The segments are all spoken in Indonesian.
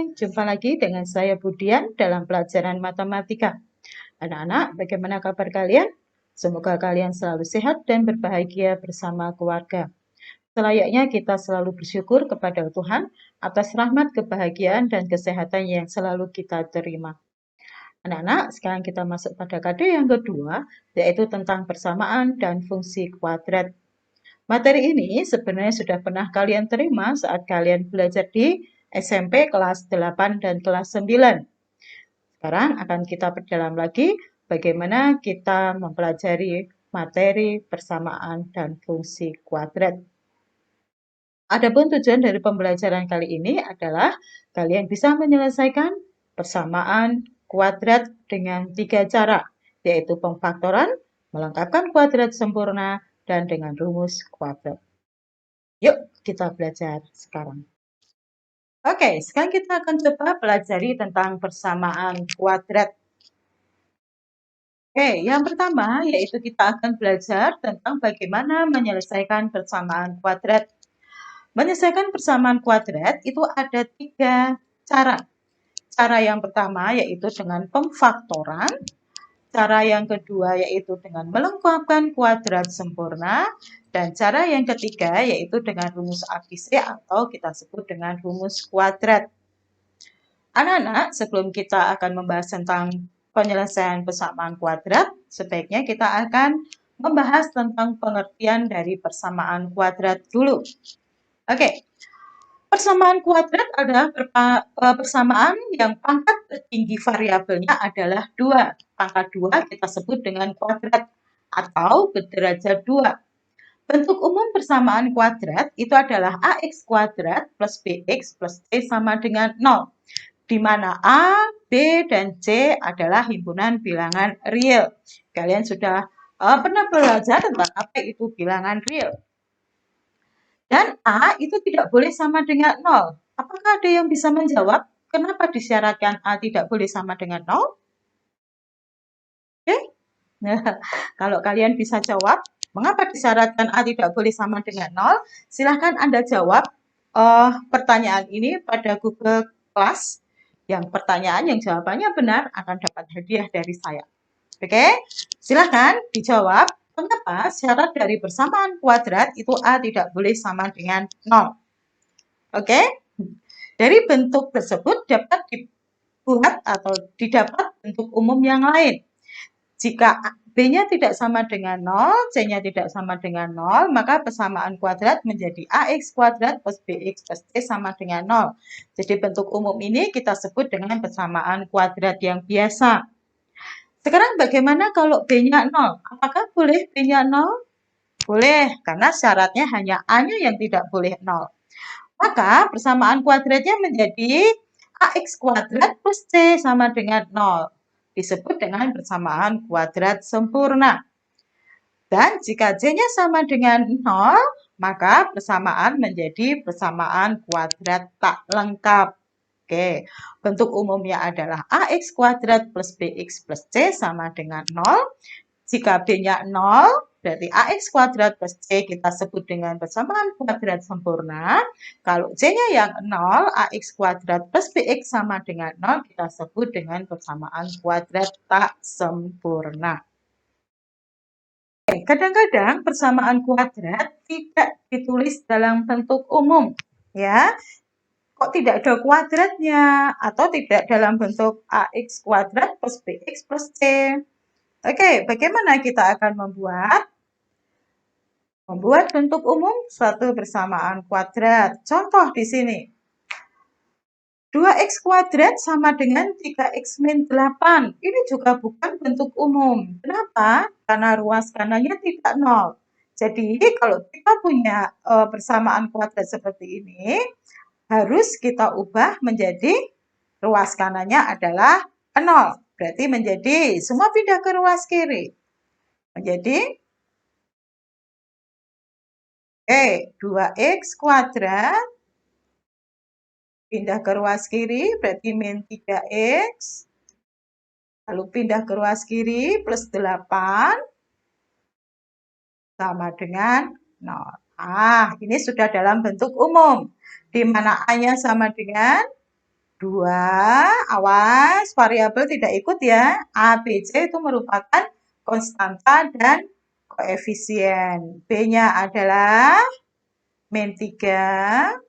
Hai, jumpa lagi dengan saya Budian dalam pelajaran matematika. Anak-anak, bagaimana kabar kalian? Semoga kalian selalu sehat dan berbahagia bersama keluarga. Selayaknya kita selalu bersyukur kepada Tuhan atas rahmat, kebahagiaan, dan kesehatan yang selalu kita terima. Anak-anak, sekarang kita masuk pada KD yang kedua, yaitu tentang persamaan dan fungsi kuadrat. Materi ini sebenarnya sudah pernah kalian terima saat kalian belajar di SMP kelas 8 dan kelas 9. Sekarang akan kita perdalam lagi bagaimana kita mempelajari materi persamaan dan fungsi kuadrat. Adapun tujuan dari pembelajaran kali ini adalah kalian bisa menyelesaikan persamaan kuadrat dengan 3 cara, yaitu pemfaktoran, melengkapkan kuadrat sempurna, dan dengan rumus kuadrat. Yuk, kita belajar sekarang. Oke, sekarang kita akan coba pelajari tentang persamaan kuadrat. Oke, yang pertama yaitu kita akan belajar tentang bagaimana menyelesaikan persamaan kuadrat. Menyelesaikan persamaan kuadrat itu ada 3 cara. Cara yang pertama yaitu dengan pemfaktoran. Cara yang kedua yaitu dengan melengkapkan kuadrat sempurna. Dan cara yang ketiga yaitu dengan rumus ABC atau kita sebut dengan rumus kuadrat. Anak-anak, sebelum kita akan membahas tentang penyelesaian persamaan kuadrat, sebaiknya kita akan membahas tentang pengertian dari persamaan kuadrat dulu. Oke, persamaan kuadrat adalah persamaan yang pangkat tertinggi variabelnya adalah 2. Pangkat 2 kita sebut dengan kuadrat atau berderajat 2. Bentuk umum persamaan kuadrat itu adalah AX kuadrat plus BX plus C sama dengan 0. Di mana A, B, dan C adalah himpunan bilangan real. Kalian sudah pernah belajar tentang apa itu bilangan real. Dan A itu tidak boleh sama dengan 0. Apakah ada yang bisa menjawab kenapa disyaratkan A tidak boleh sama dengan 0? Oke, nah, kalau kalian bisa jawab, mengapa disyaratkan A tidak boleh sama dengan 0? Silahkan Anda jawab pertanyaan ini pada Google Class. Yang pertanyaan yang jawabannya benar akan dapat hadiah dari saya. Oke, silahkan dijawab. Mengapa syarat dari persamaan kuadrat itu A tidak boleh sama dengan 0? Oke, dari bentuk tersebut dapat dibuat atau didapat bentuk umum yang lain. Jika B-nya tidak sama dengan 0, C-nya tidak sama dengan 0, maka persamaan kuadrat menjadi AX kuadrat plus BX plus C sama dengan 0. Jadi bentuk umum ini kita sebut dengan persamaan kuadrat yang biasa. Sekarang bagaimana kalau B-nya 0? Apakah boleh B-nya 0? Boleh, karena syaratnya hanya A-nya yang tidak boleh 0. Maka persamaan kuadratnya menjadi AX kuadrat plus C sama dengan 0. Disebut dengan persamaan kuadrat sempurna. Dan jika C-nya sama dengan 0, maka persamaan menjadi persamaan kuadrat tak lengkap. Oke, bentuk umumnya adalah AX kuadrat plus BX plus C sama dengan 0. Jika B-nya 0, berarti AX kuadrat plus C kita sebut dengan persamaan kuadrat sempurna. Kalau C-nya yang 0, AX kuadrat plus BX sama dengan 0, kita sebut dengan persamaan kuadrat tak sempurna. Kadang-kadang persamaan kuadrat tidak ditulis dalam bentuk umum, ya. Kok tidak ada kuadratnya atau tidak dalam bentuk AX kuadrat plus BX plus C. Oke, bagaimana kita akan membuat bentuk umum suatu persamaan kuadrat? Contoh di sini. 2x kuadrat sama dengan 3x min 8. Ini juga bukan bentuk umum. Kenapa? Karena ruas kanannya tidak 0. Jadi kalau kita punya persamaan kuadrat seperti ini, harus kita ubah menjadi ruas kanannya adalah 0. Berarti menjadi semua pindah ke ruas kiri. Menjadi 2x kuadrat pindah ke ruas kiri berarti min 3x. Lalu pindah ke ruas kiri plus 8 sama dengan 0. Ini sudah dalam bentuk umum. Di mana A-nya sama dengan 2, awas variabel tidak ikut ya. A, B, C itu merupakan konstanta dan koefisien. B-nya adalah min 3,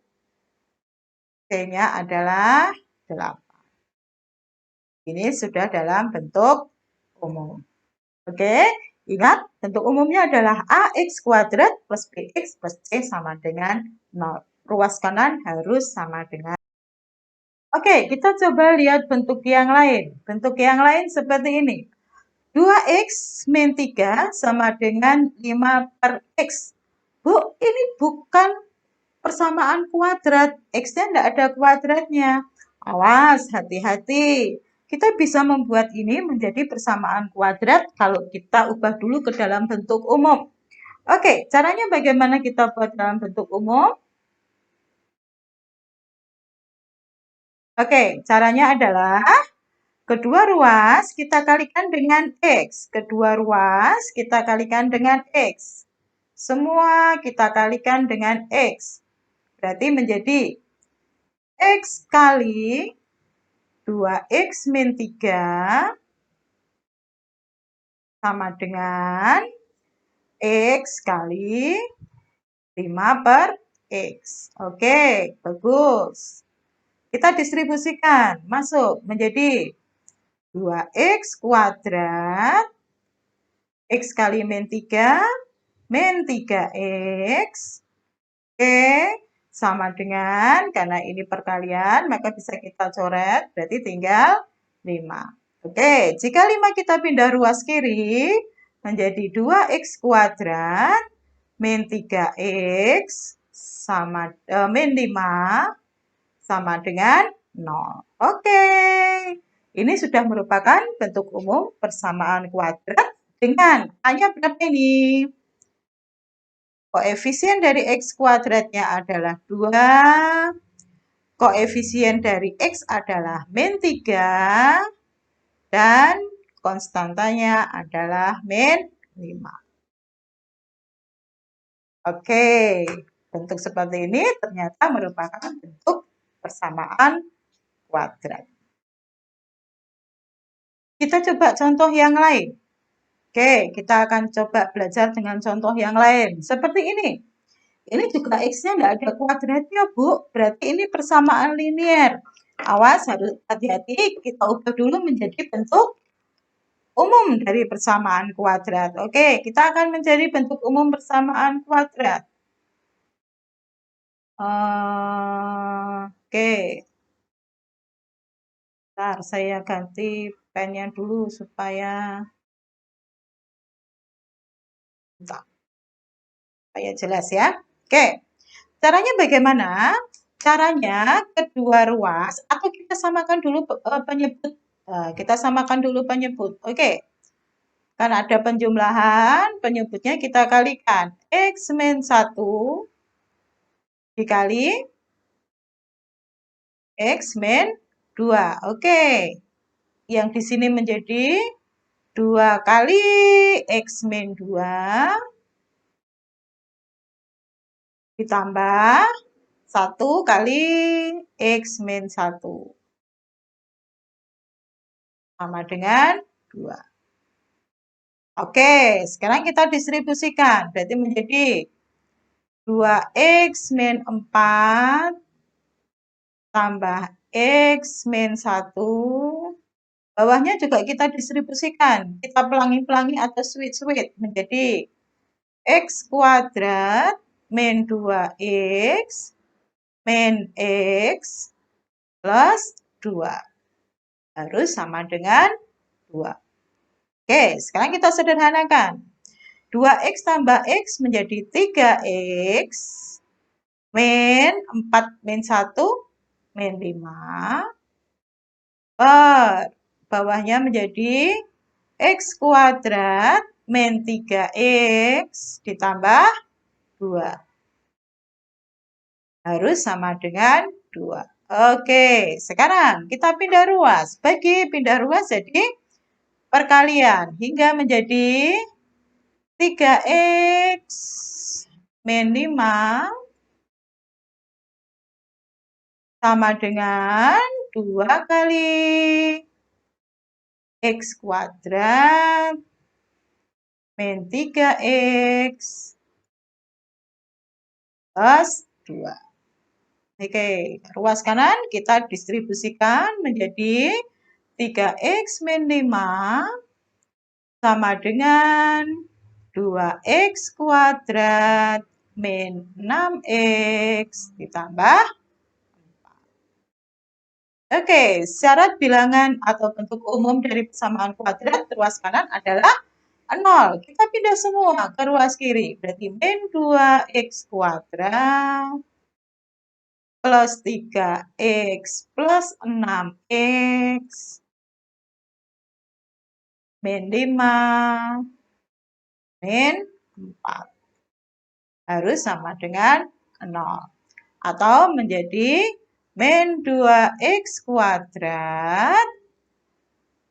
C-nya adalah 8. Ini sudah dalam bentuk umum. Oke, ingat bentuk umumnya adalah AX kuadrat plus BX plus C sama dengan 0. Ruas kanan harus sama dengan. Oke, kita coba lihat bentuk yang lain. Bentuk yang lain seperti ini. 2X min 3 sama dengan 5 per X. Bu, ini bukan persamaan kuadrat. X-nya tidak ada kuadratnya. Awas, hati-hati. Kita bisa membuat ini menjadi persamaan kuadrat kalau kita ubah dulu ke dalam bentuk umum. Oke, caranya bagaimana kita buat dalam bentuk umum? Oke, caranya adalah kedua ruas kita kalikan dengan X. Kedua ruas kita kalikan dengan X. Semua kita kalikan dengan X. Berarti menjadi X kali 2X min 3 sama dengan X kali 5 per X. Oke, bagus. Kita distribusikan, masuk menjadi 2X kuadrat, X kali min 3, min 3X, Oke, sama dengan, karena ini perkalian, maka bisa kita coret, berarti tinggal 5. Oke, jika 5 kita pindah ruas kiri, menjadi 2X kuadrat, min 3X, sama min 5, sama dengan 0. Oke, ini sudah merupakan bentuk umum persamaan kuadrat dengan A-nya berapa ini? Koefisien dari X kuadratnya adalah 2, koefisien dari X adalah min 3, dan konstantanya adalah min 5. Oke, bentuk seperti ini ternyata merupakan bentuk persamaan kuadrat. Kita coba contoh yang lain. Oke, kita akan coba belajar dengan contoh yang lain. Seperti ini. Ini juga X-nya nggak ada kuadratnya, Bu. Berarti ini persamaan linear. Awas, harus hati-hati. Kita ubah dulu menjadi bentuk umum dari persamaan kuadrat. Oke, kita akan menjadi bentuk umum persamaan kuadrat. Oke. Bentar, saya ganti pennya dulu supaya jelas ya. Oke, caranya bagaimana? Caranya kedua ruas atau kita samakan dulu penyebut. Kita samakan dulu penyebut. Oke. Karena ada penjumlahan, penyebutnya kita kalikan. X min 1 dikali X min 2. Oke. Yang di sini menjadi 2 kali X min 2 ditambah 1 kali X min 1 sama dengan 2. Oke, sekarang kita distribusikan. Berarti menjadi 2X min 4 tambah X min 1. Bawahnya juga kita distribusikan. Kita pelangi-pelangi atau switch-switch menjadi X kuadrat min 2X min X plus 2. Harus sama dengan 2. Oke, sekarang kita sederhanakan. 2X tambah X menjadi 3X min 4 min 1 min 5 per bawahnya menjadi X kuadrat min 3X ditambah 2. Harus sama dengan 2. Oke, sekarang kita pindah ruas. Bagi pindah ruas jadi perkalian hingga menjadi 3X min 5 sama dengan 2 kali X kuadrat min 3X plus 2. Oke, ruas kanan kita distribusikan menjadi 3X min 5 sama dengan 2X kuadrat min 6X ditambah. Oke, syarat bilangan atau bentuk umum dari persamaan kuadrat ruas kanan adalah 0. Kita pindah semua ke ruas kiri. Berarti min 2X kuadrat plus 3X plus 6X min 5 min 4. Harus sama dengan 0. Atau menjadi min 2X kuadrat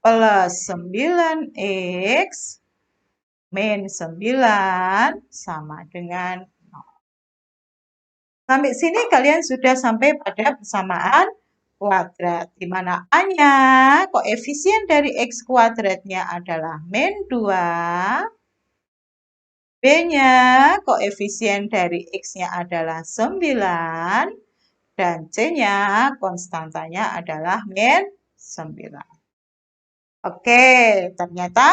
plus 9X min 9 sama dengan 0. Sampai sini kalian sudah sampai pada persamaan kuadrat, di mana A-nya koefisien dari X kuadratnya adalah min 2, B-nya koefisien dari X-nya adalah 9, dan C-nya konstantanya adalah min 9. Oke, ternyata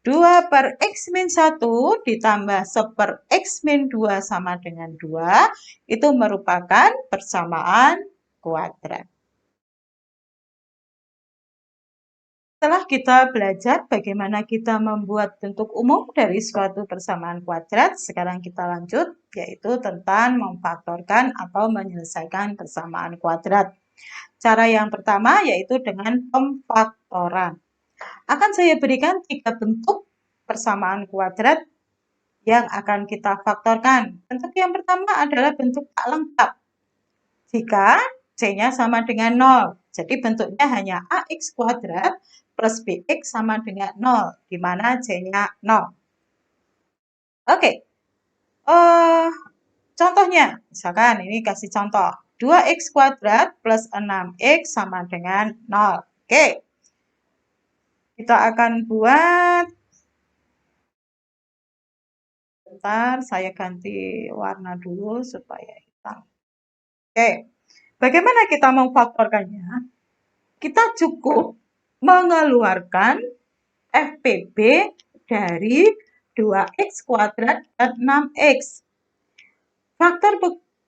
2 per X min 1 ditambah 1 per X min 2 sama dengan 2, itu merupakan persamaan kuadrat. Setelah kita belajar bagaimana kita membuat bentuk umum dari suatu persamaan kuadrat, sekarang kita lanjut, yaitu tentang memfaktorkan atau menyelesaikan persamaan kuadrat. Cara yang pertama yaitu dengan pemfaktoran. Akan saya berikan 3 bentuk persamaan kuadrat yang akan kita faktorkan. Bentuk yang pertama adalah bentuk tak lengkap. Jika C-nya sama dengan 0. Jadi bentuknya hanya AX kuadrat plus BX sama dengan 0, di mana C-nya 0. Oke. Contohnya, misalkan ini kasih contoh. 2X kuadrat plus 6X sama dengan 0. Oke. Kita akan buat. Bentar, saya ganti warna dulu supaya hitam. Oke. Bagaimana kita memfaktorkannya? Kita cukup mengeluarkan FPB dari 2X kuadrat dan 6X. Faktor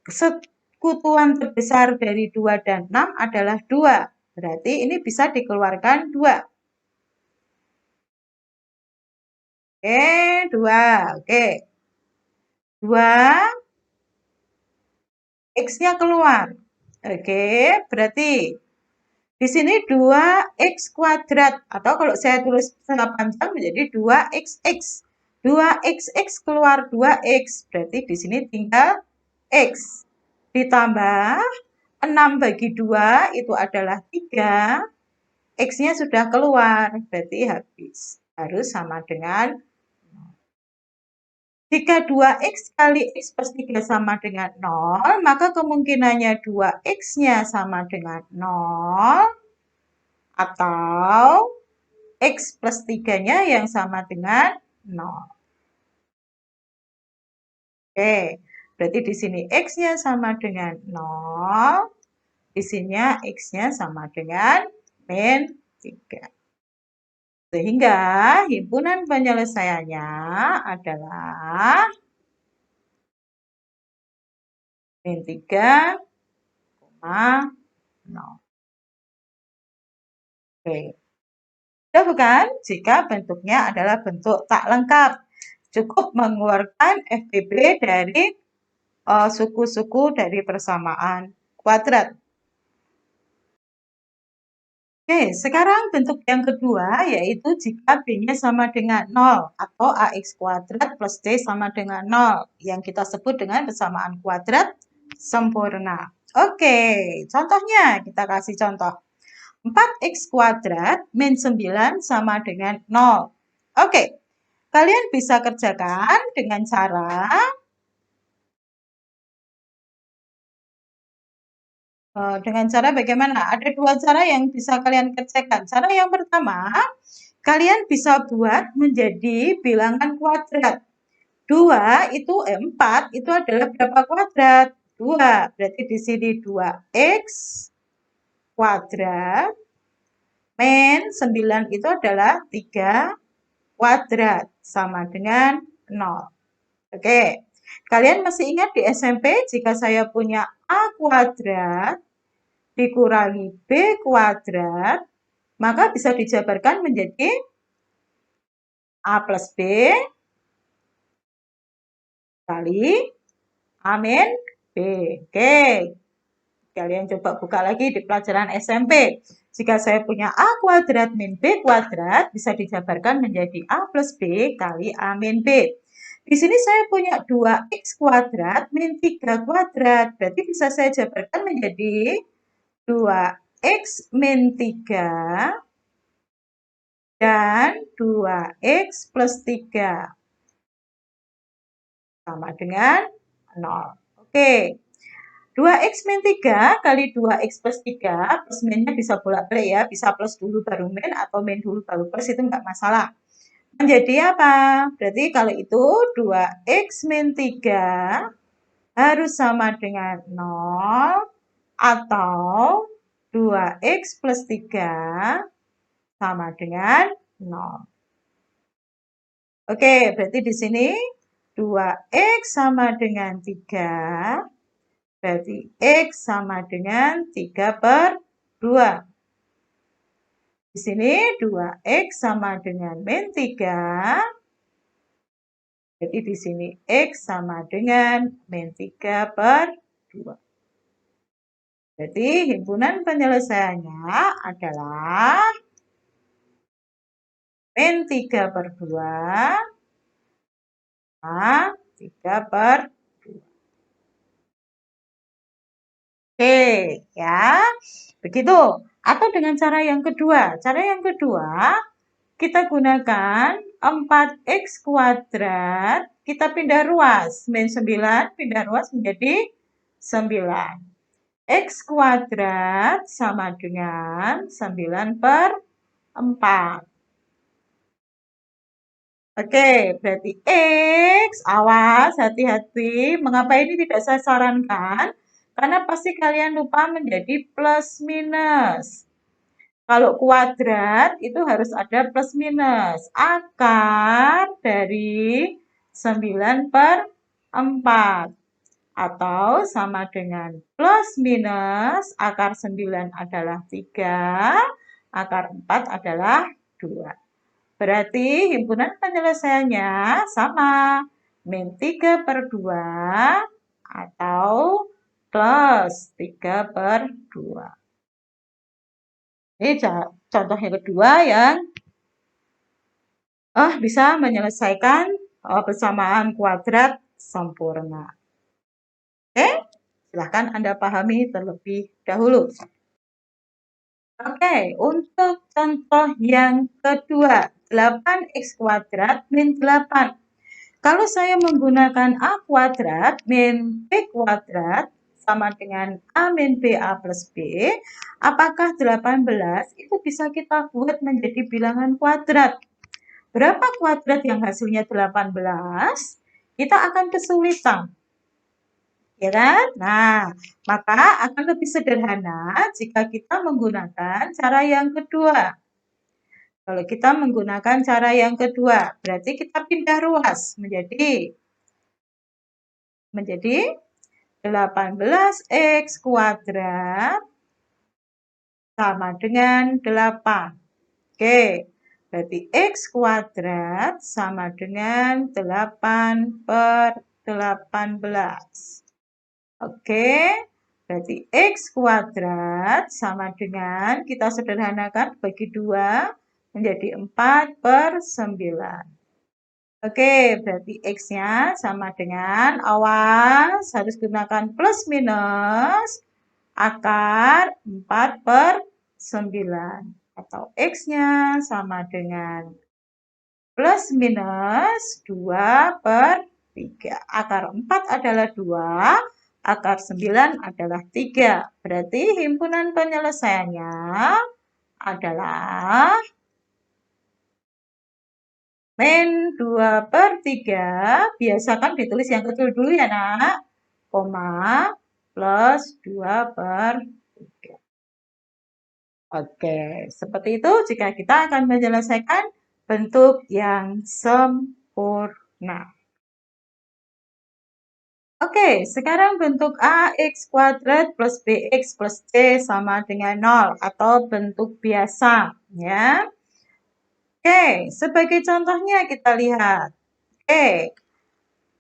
persekutuan terbesar dari 2 dan 6 adalah 2. Berarti ini bisa dikeluarkan 2. Oke, 2. Oke. 2. X-nya keluar. Oke, berarti di sini 2X kuadrat, atau kalau saya tulis secara panjang menjadi 2XX. 2XX keluar 2X, berarti di sini tinggal X. Ditambah 6 bagi 2 itu adalah 3. X-nya sudah keluar, berarti habis. Harus sama dengan 0. Jika 2X kali X plus 3 sama dengan 0, maka kemungkinannya 2X-nya sama dengan 0, atau X plus 3-nya yang sama dengan 0. Oke, berarti di sini X-nya sama dengan 0, di sini X-nya sama dengan min 3. Sehingga himpunan penyelesaiannya adalah min 3,0. Oke. Sudah bukan? Jika bentuknya adalah bentuk tak lengkap. Cukup mengeluarkan FPB dari suku-suku dari persamaan kuadrat. Oke, sekarang bentuk yang kedua yaitu jika B-nya sama dengan 0 atau AX kuadrat plus C sama dengan 0 yang kita sebut dengan persamaan kuadrat sempurna. Oke, contohnya kita kasih contoh. 4X kuadrat min 9 sama dengan 0. Oke, kalian bisa kerjakan dengan cara Dengan cara bagaimana? Ada dua cara yang bisa kalian kerjakan. Cara yang pertama, kalian bisa buat menjadi bilangan kuadrat. 2 itu 4 itu adalah berapa kuadrat? 2. Berarti di sini 2x kuadrat min 9 itu adalah 3 kuadrat sama dengan 0. Oke. Kalian masih ingat di SMP jika saya punya A kuadrat dikurangi B kuadrat, maka bisa dijabarkan menjadi A plus B kali A min B. Oke. Kalian coba buka lagi di pelajaran SMP. Jika saya punya A kuadrat min B kuadrat, bisa dijabarkan menjadi A plus B kali A min B. Di sini saya punya 2x kuadrat min 3 kuadrat. Berarti bisa saya jabarkan menjadi 2x min 3 dan 2x plus 3. Sama dengan 0. Oke. 2x min 3 kali 2x plus 3, plus minnya bisa bolak-balik ya, bisa plus dulu baru min atau min dulu baru plus, itu nggak masalah. Menjadi apa? Berarti kalau itu 2x min 3 harus sama dengan 0 atau 2x plus 3 sama dengan 0. Oke, berarti di sini 2x sama dengan 3. Berarti X sama dengan 3 per 2. Di sini 2X sama dengan min 3. Jadi di sini X sama dengan min 3 per 2. Jadi himpunan penyelesaiannya adalah min 3 per 2 sama 3 per 2. Oke, ya. Begitu. Atau dengan cara yang kedua. Cara yang kedua, kita gunakan 4x kuadrat, kita pindah ruas. Min 9 pindah ruas menjadi 9. X kuadrat sama dengan 9 per 4. Oke, berarti X, awas, hati-hati. Mengapa ini tidak saya sarankan? Karena pasti kalian lupa menjadi plus minus. Kalau kuadrat itu harus ada plus minus. Akar dari 9 per 4. Atau sama dengan plus minus, akar 9 adalah 3, akar 4 adalah 2. Berarti himpunan penyelesaiannya sama. Min 3 per 2 atau plus 3 per 2. Ini contoh yang kedua yang bisa menyelesaikan persamaan kuadrat sempurna. Oke, silahkan Anda pahami terlebih dahulu. Oke, untuk contoh yang kedua, 8x kuadrat min 8. Kalau saya menggunakan A kuadrat min B kuadrat sama dengan A min B A plus B, apakah 18 itu bisa kita buat menjadi bilangan kuadrat? Berapa kuadrat yang hasilnya 18? Kita akan kesulitan. Ya kan? Nah, maka akan lebih sederhana jika kita menggunakan cara yang kedua. Kalau kita menggunakan cara yang kedua, berarti kita pindah ruas menjadi 18x kuadrat sama dengan 8. Oke, berarti x kuadrat sama dengan 8 per 18. Oke, berarti x kuadrat sama dengan, kita sederhanakan bagi 2 menjadi 4 per 9. Oke, berarti X-nya sama dengan, awas, harus gunakan plus minus, akar 4 per 9. Atau X-nya sama dengan plus minus 2 per 3. Akar 4 adalah 2, Akar 9 adalah 3. Berarti himpunan penyelesaiannya adalah min 2/3. Biasakan ditulis yang kecil dulu ya nak. Koma plus 2/3. Oke, seperti itu jika kita akan menyelesaikan bentuk yang sempurna. Oke, sekarang bentuk AX kuadrat plus BX plus C sama dengan 0 atau bentuk biasa ya. Oke, sebagai contohnya kita lihat. Oke,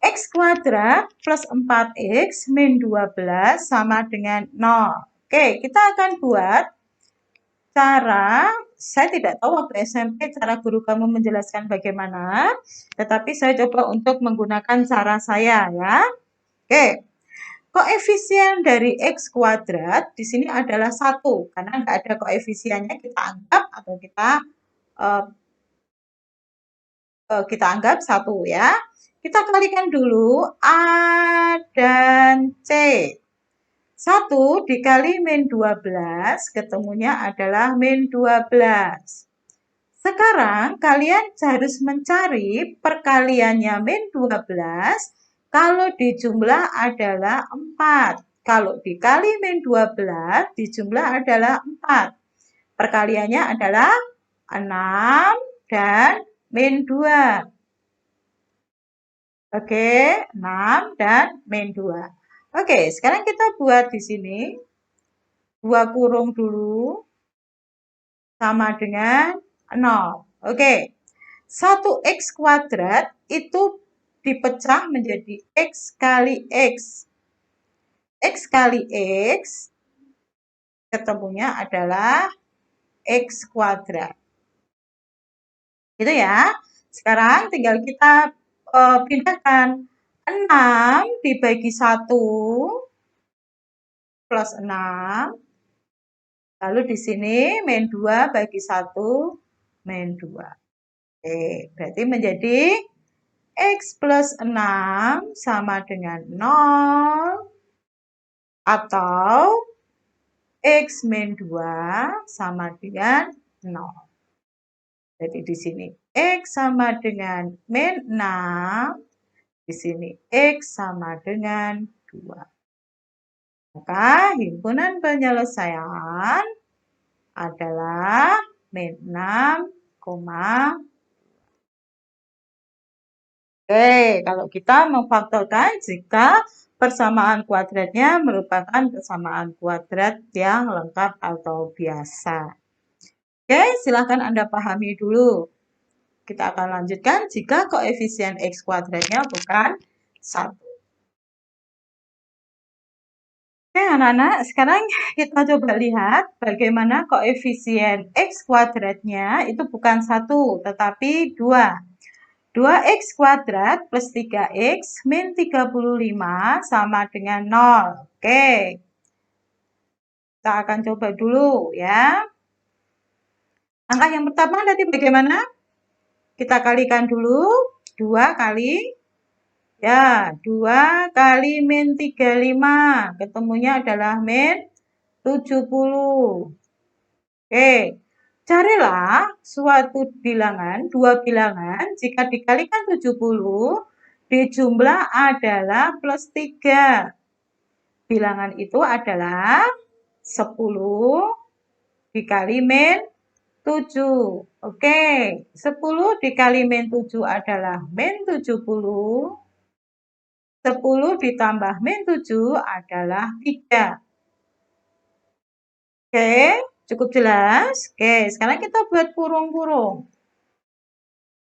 X kuadrat plus 4X min 12 sama dengan 0. Oke, kita akan buat cara, saya tidak tahu waktu SMP cara guru kamu menjelaskan bagaimana, tetapi saya coba untuk menggunakan cara saya ya. Oke, koefisien dari X kuadrat di sini adalah 1, karena nggak ada koefisiennya kita anggap atau kita anggap 1 ya. Kita kalikan dulu A dan C. 1 dikali min 12, ketemunya adalah min 12. Sekarang kalian harus mencari perkaliannya min 12 kalau dijumlah adalah 4. Kalau dikali min 12 dijumlah adalah 4. Perkaliannya adalah 6 dan min 2. Oke, 6 dan min 2. Oke, sekarang kita buat di sini 2 kurung dulu sama dengan 0. Oke, 1x kuadrat itu dipecah menjadi x kali x. X kali x ketemunya adalah x kuadrat. Gitu ya. Sekarang tinggal kita pindahkan 6 dibagi 1 plus 6. Lalu di sini min 2 bagi 1 min 2. Oke, berarti menjadi X plus 6 sama dengan 0 atau X min 2 sama dengan 0. Jadi di sini X sama dengan min 6, di sini X sama dengan 2. Maka himpunan penyelesaian adalah min 6, Oke, kalau kita memfaktorkan jika persamaan kuadratnya merupakan persamaan kuadrat yang lengkap atau biasa. Oke, silakan Anda pahami dulu. Kita akan lanjutkan jika koefisien X kuadratnya bukan 1. Oke anak-anak, sekarang kita coba lihat bagaimana koefisien X kuadratnya itu bukan 1, tetapi 2. 2x kuadrat plus 3x min 35 sama dengan 0. Oke. Kita akan coba dulu ya. Angka yang pertama tadi bagaimana? Kita kalikan dulu. 2 kali. Ya, 2 kali min 35. Ketemunya adalah min 70. Oke. Carilah suatu bilangan, dua bilangan, jika dikalikan 70, dijumlah adalah plus 3. Bilangan itu adalah 10 dikali min 7. Oke, 10 dikali min 7 adalah min 70. 10 ditambah min 7 adalah 3. Oke. Cukup jelas? Oke, sekarang kita buat kurung-kurung.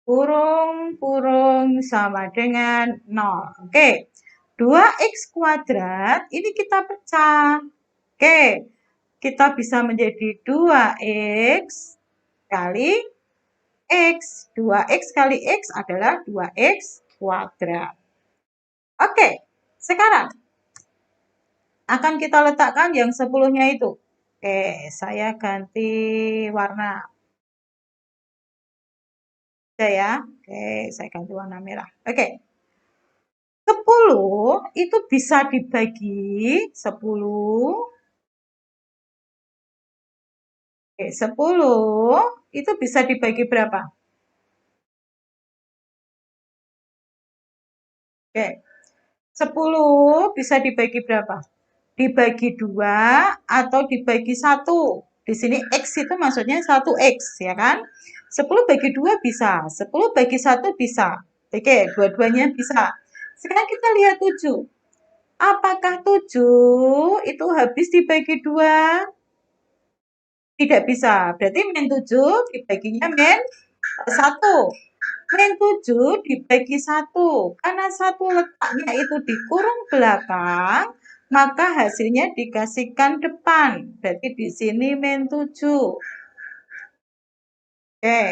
Kurung-kurung sama dengan 0. Oke, 2x kuadrat ini kita pecah. Oke, kita bisa menjadi 2x kali x. 2x kali x adalah 2x kuadrat. Oke, sekarang akan kita letakkan yang 10-nya itu. Oke, saya ganti warna. Oke ya. Oke, saya ganti warna merah. Oke. 10 itu bisa dibagi 10. Oke, 10 itu bisa dibagi berapa? Oke, 10 bisa dibagi berapa? Dibagi 2 atau dibagi 1. Di sini X itu maksudnya 1X, ya kan? 10 bagi 2 bisa, 10 bagi 1 bisa. Oke, dua-duanya bisa. Sekarang kita lihat 7. Apakah 7 itu habis dibagi 2? Tidak bisa. Berarti min 7 dibaginya min 1. Min 7 dibagi 1. Karena 1 letaknya itu di kurung belakang, maka hasilnya dikasihkan depan. Berarti di sini min 7. Oke.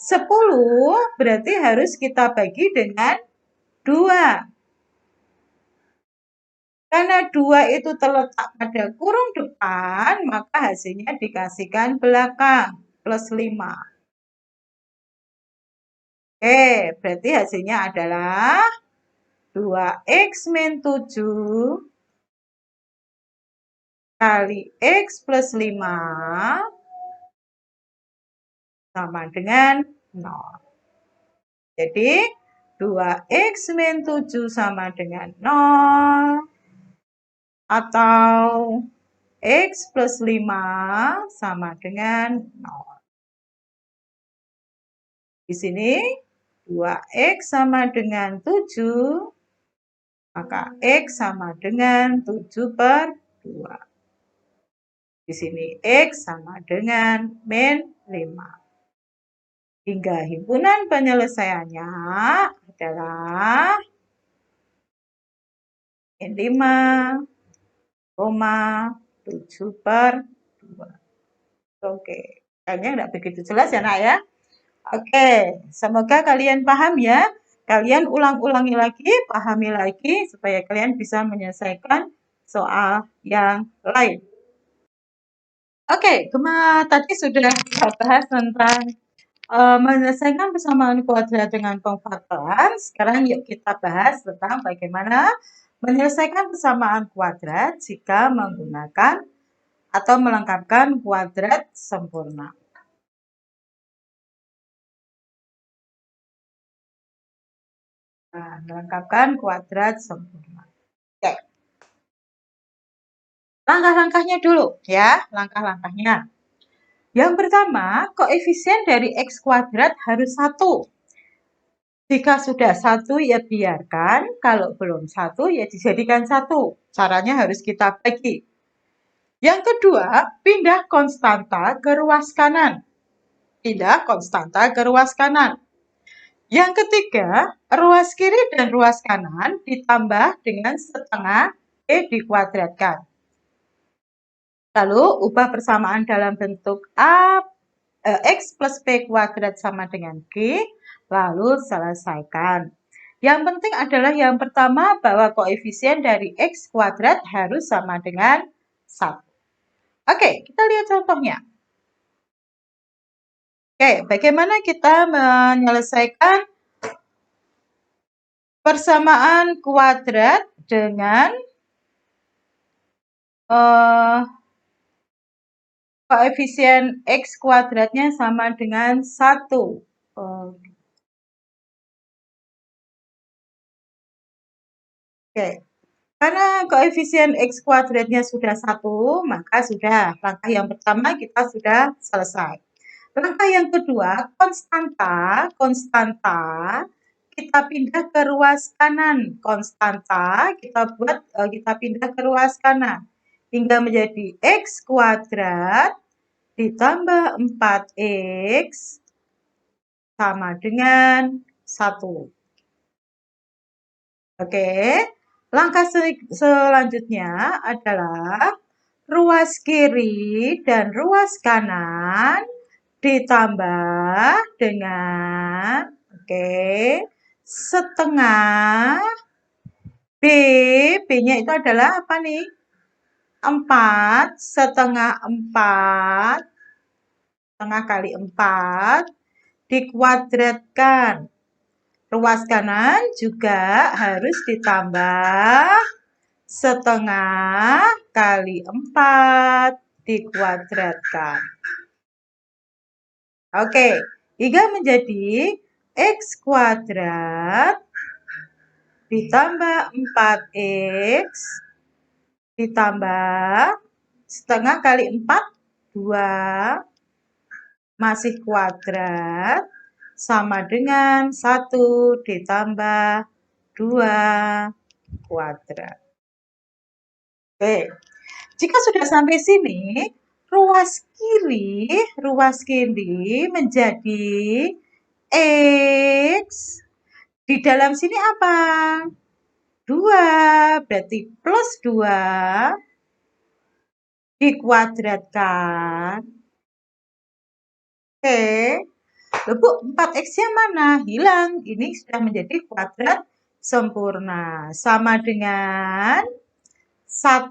10 berarti harus kita bagi dengan 2. Karena 2 itu terletak pada kurung depan, maka hasilnya dikasihkan belakang. Plus 5. Oke, berarti hasilnya adalah 2X min 7 kali X plus 5 sama dengan 0. Jadi, 2X min 7 sama dengan 0. Atau X plus 5 sama dengan 0. Di sini 2X sama dengan 7, maka X sama dengan 7 per 2. Di sini X sama dengan min 5. Hingga himpunan penyelesaiannya adalah min 5,7 per 2. Oke, kayaknya nggak begitu jelas ya nak ya. Oke, semoga kalian paham ya. Kalian ulang-ulangi lagi, pahami lagi, supaya kalian bisa menyelesaikan soal yang lain. Oke, tadi sudah kita bahas tentang menyelesaikan persamaan kuadrat dengan pemfaktoran. Sekarang yuk kita bahas tentang bagaimana menyelesaikan persamaan kuadrat jika menggunakan atau melengkapkan kuadrat sempurna. Nah, melengkapkan kuadrat sempurna. Oke. Langkah-langkahnya dulu ya, langkah-langkahnya. Yang pertama, koefisien dari X kuadrat harus 1. Jika sudah 1 ya biarkan, kalau belum 1 ya dijadikan 1. Caranya harus kita bagi. Yang kedua, pindah konstanta ke ruas kanan. Pindah konstanta ke ruas kanan. Yang ketiga, ruas kiri dan ruas kanan ditambah dengan setengah E dikuadratkan. Lalu, ubah persamaan dalam bentuk X plus P kuadrat sama dengan G, lalu selesaikan. Yang penting adalah yang pertama bahwa koefisien dari X kuadrat harus sama dengan 1. Oke, kita lihat contohnya. Oke, bagaimana kita menyelesaikan persamaan kuadrat dengan koefisien X kuadratnya sama dengan 1. Oke, karena koefisien X kuadratnya sudah 1, maka sudah langkah yang pertama kita sudah selesai. Langkah yang kedua, konstanta kita pindah ke ruas kanan. Konstanta kita pindah ke ruas kanan hingga menjadi X kuadrat ditambah 4X sama dengan 1. Oke, langkah selanjutnya adalah ruas kiri dan ruas kanan ditambah dengan setengah B. B-nya itu adalah apa nih? 4, setengah 4, setengah kali 4 dikuadratkan. Ruas kanan juga harus ditambah setengah kali 4 dikuadratkan. Oke, hingga menjadi X kuadrat ditambah 4X ditambah setengah kali 4, 2, masih kuadrat, sama dengan 1 ditambah 2 kuadrat. Oke, jika sudah sampai sini, ruas kiri menjadi X. Di dalam sini apa? 2, berarti plus 2 dikuadratkan. Oke, loh Bu, 4X-nya mana? Hilang. Ini sudah menjadi kuadrat sempurna. Sama dengan 1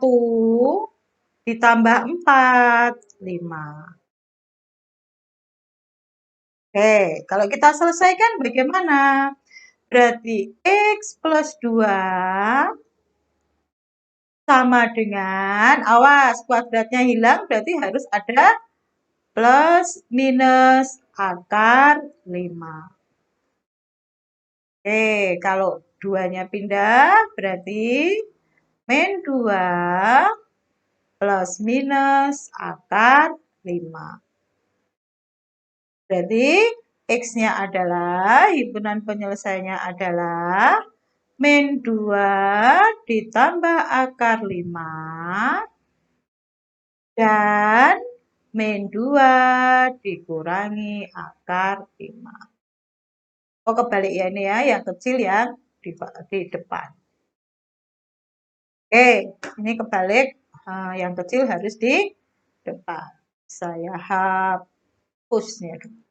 ditambah 4, 5. Oke, kalau kita selesaikan bagaimana? Berarti X plus 2 sama dengan, awas kuadratnya hilang, berarti harus ada plus minus akar 5. Oke, kalau 2-nya pindah, berarti min 2 plus minus akar 5. Berarti X-nya adalah, himpunan penyelesaiannya adalah min 2 ditambah akar 5 dan min 2 dikurangi akar 5. Oh, kebalik ya ini ya, yang kecil yang di depan. Oke, ini kebalik, yang kecil harus di depan. Saya hapusnya dulu.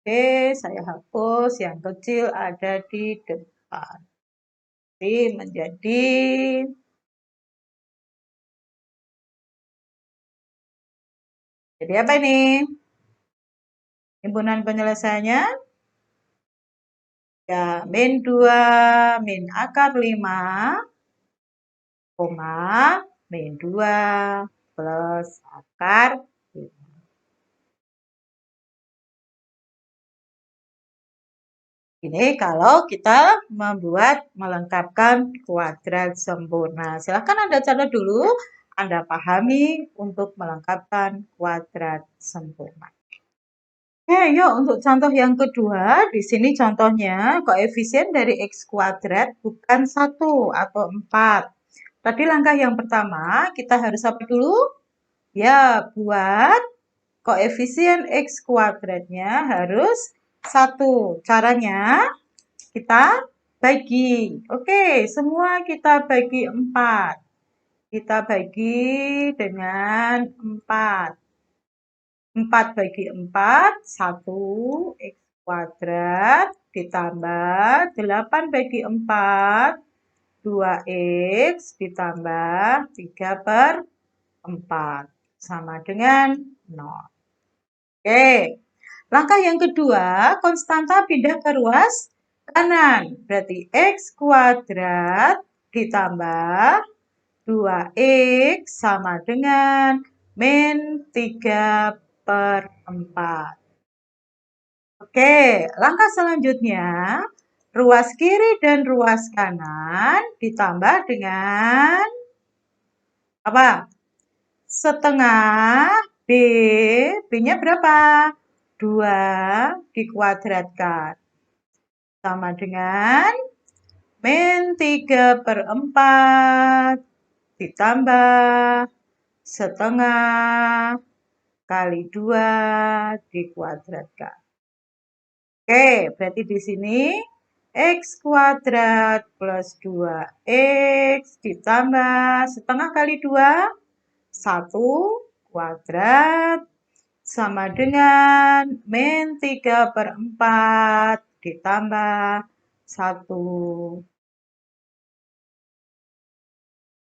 Oke, saya hapus, yang kecil ada di depan. Jadi menjadi apa ini? Himpunan penyelesaiannya ya min 2 min akar 5, min 2 plus akar 5. Ini kalau kita melengkapkan kuadrat sempurna. Silahkan Anda catat dulu, Anda pahami untuk melengkapkan kuadrat sempurna. Oke, yuk untuk contoh yang kedua, di sini contohnya koefisien dari X kuadrat bukan 1 atau 4. Tadi langkah yang pertama, kita harus apa dulu? Ya, buat koefisien X kuadratnya harus 1. Caranya, kita bagi. Oke, semua kita bagi 4. Kita bagi dengan 4. 4 bagi 4, 1 X kuadrat ditambah 8 bagi 4, 2X ditambah 3 per 4. Sama dengan 0. Oke, langkah yang kedua, konstanta pindah ke ruas kanan. Berarti X kuadrat ditambah 2X sama dengan min 3 per 4. Oke, langkah selanjutnya, ruas kiri dan ruas kanan ditambah dengan apa? Setengah B. B-nya berapa? 2 dikuadratkan. Sama dengan min 3 per 4 ditambah setengah kali 2 dikuadratkan. Oke, berarti di sini X kuadrat plus 2X ditambah setengah kali 2, 1 kuadrat sama dengan min 3 per 4 ditambah 1.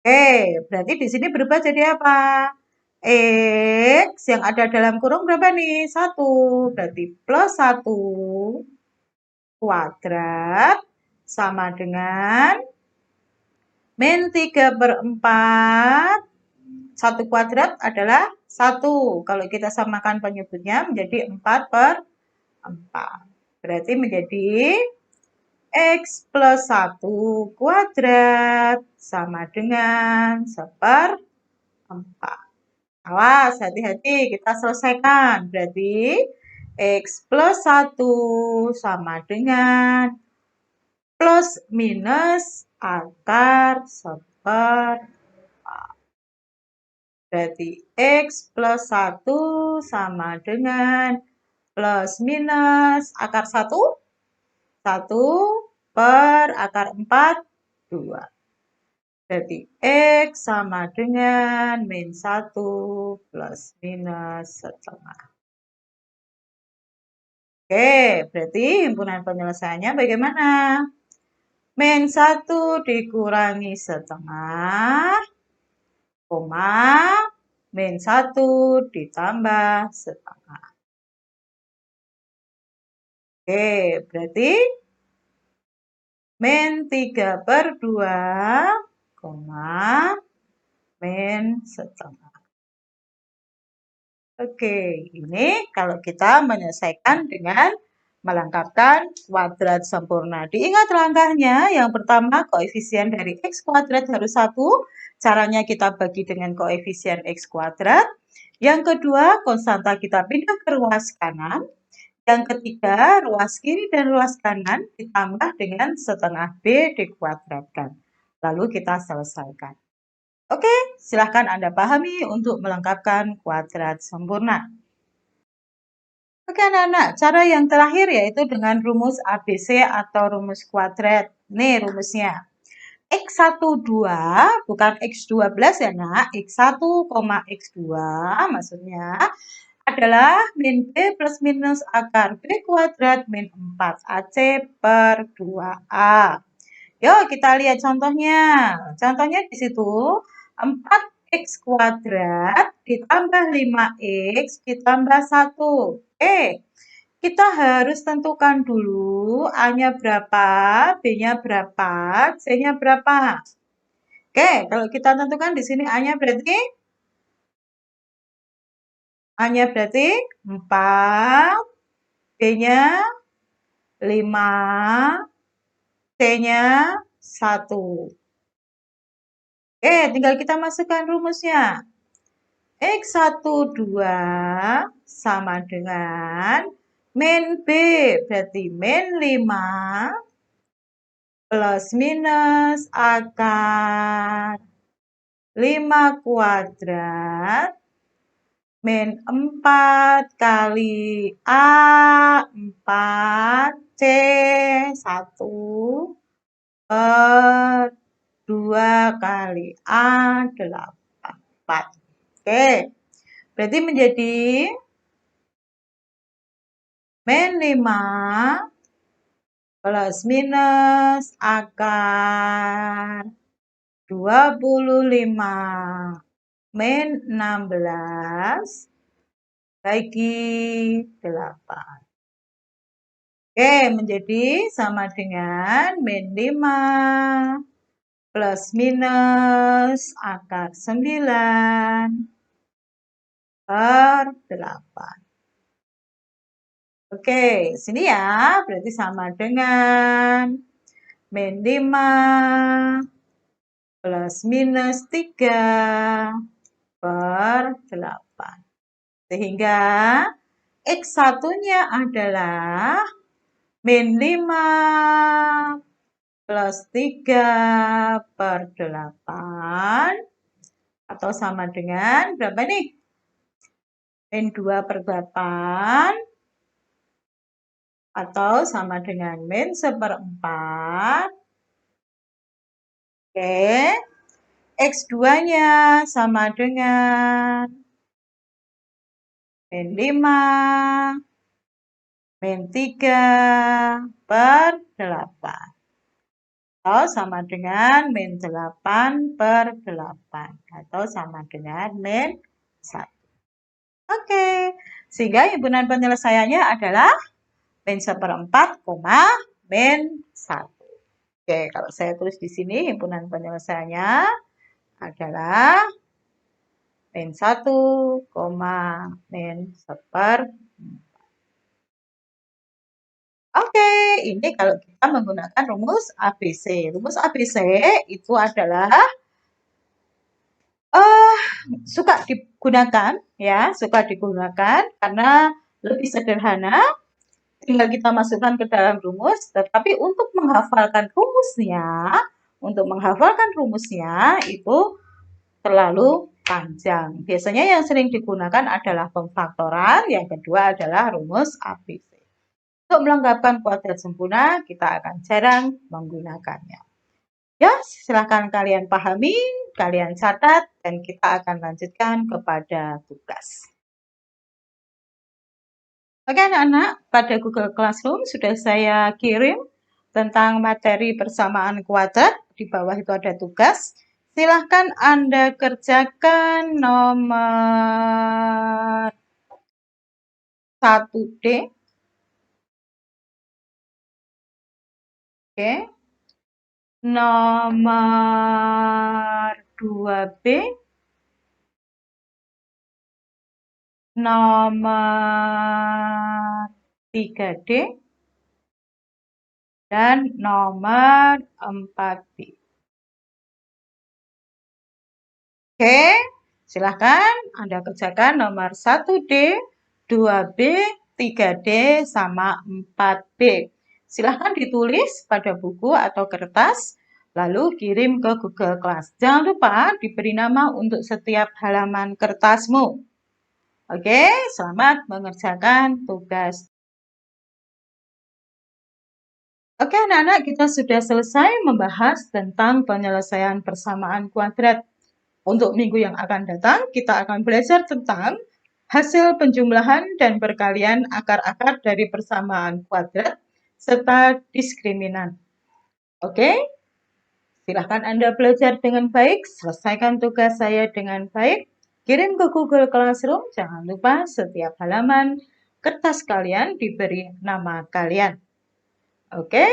Oke, berarti di sini berubah jadi apa? X yang ada dalam kurung berapa nih? 1. Berarti plus 1 kuadrat sama dengan min 3/4. 1 kuadrat adalah 1. Kalau kita samakan penyebutnya menjadi 4/4. Berarti menjadi X plus 1 kuadrat sama dengan 1/4. Awas, hati-hati, kita selesaikan. Berarti X plus 1 sama dengan plus minus akar 1/4. Berarti X plus 1 sama dengan plus minus akar 1, 1 per akar 4, 2. Berarti X sama dengan min 1 plus minus setengah. Oke, berarti himpunan penyelesaiannya bagaimana? Min 1 dikurangi setengah, koma, min 1 ditambah setengah. Oke, berarti min 3/2, koma, min setengah. Oke, ini kalau kita menyelesaikan dengan melengkapkan kuadrat sempurna. Diingat langkahnya, yang pertama koefisien dari X kuadrat harus 1. Caranya kita bagi dengan koefisien X kuadrat. Yang kedua, konstanta kita pindah ke ruas kanan. Yang ketiga, ruas kiri dan ruas kanan ditambah dengan setengah B dikuadratkan. Lalu kita selesaikan. Oke, silahkan Anda pahami untuk melengkapkan kuadrat sempurna. Oke anak-anak, cara yang terakhir yaitu dengan rumus ABC atau rumus kuadrat. Nih rumusnya. X12 bukan X12 ya nak, X1, X2 maksudnya adalah min B plus minus akar B kuadrat min 4AC per 2A. Yuk kita lihat contohnya. Contohnya di situ 4X kuadrat ditambah 5X ditambah 1. Kita harus tentukan dulu A-nya berapa, B-nya berapa, C-nya berapa. Oke, kalau kita tentukan di sini A-nya berarti 4, B-nya 5, C-nya 1. Oke, tinggal kita masukkan rumusnya. X12 sama dengan min B, berarti min 5 plus minus akar 5 kuadrat min 4 kali A4 C1 per 2 kali A8. Oke, berarti menjadi min 5 plus minus akar 25 min 16 bagi 8. Oke, menjadi sama dengan min 5 plus minus akar 9 per 8. Oke, sini ya, berarti sama dengan min 5 plus minus 3 per 8. Sehingga X1-nya adalah min 5 plus 3 per 8 atau sama dengan berapa nih? Min 2 per 8 atau sama dengan min 1/4. Oke, X2-nya sama dengan min 5 min 3 per 8. Atau sama dengan min 8 per 8. Atau sama dengan min 1. Oke, sehingga himpunan penyelesaiannya adalah min 1/4, min 1. Oke, kalau saya tulis di sini himpunan penyelesaiannya adalah min 1, min 1/4. Oke, ini kalau kita menggunakan rumus ABC. Rumus ABC itu adalah suka digunakan ya, suka digunakan karena lebih sederhana. Tinggal kita masukkan ke dalam rumus, tetapi untuk menghafalkan rumusnya itu terlalu panjang. Biasanya yang sering digunakan adalah pemfaktoran, yang kedua adalah rumus ABC. Untuk melengkapkan kuadrat sempurna, kita akan jarang menggunakannya. Ya, silahkan kalian pahami, kalian catat, dan kita akan lanjutkan kepada tugas. Oke anak-anak, pada Google Classroom sudah saya kirim tentang materi persamaan kuadrat. Di bawah itu ada tugas. Silahkan Anda kerjakan nomor 1D. Oke. Nomor 2B. Nomor 3D. Dan nomor 4B. Oke, silahkan Anda kerjakan nomor 1D, 2B, 3D, sama 4B. Silahkan ditulis pada buku atau kertas, lalu kirim ke Google Class. Jangan lupa diberi nama untuk setiap halaman kertasmu. Oke, selamat mengerjakan tugas. Oke anak-anak, kita sudah selesai membahas tentang penyelesaian persamaan kuadrat. Untuk minggu yang akan datang, kita akan belajar tentang hasil penjumlahan dan perkalian akar-akar dari persamaan kuadrat serta diskriminan. Oke? Silahkan Anda belajar dengan baik, selesaikan tugas saya dengan baik, kirim ke Google Classroom, jangan lupa setiap halaman kertas kalian diberi nama kalian. Oke?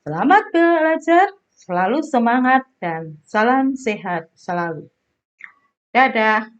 Selamat belajar, selalu semangat, dan salam sehat selalu. Dadah!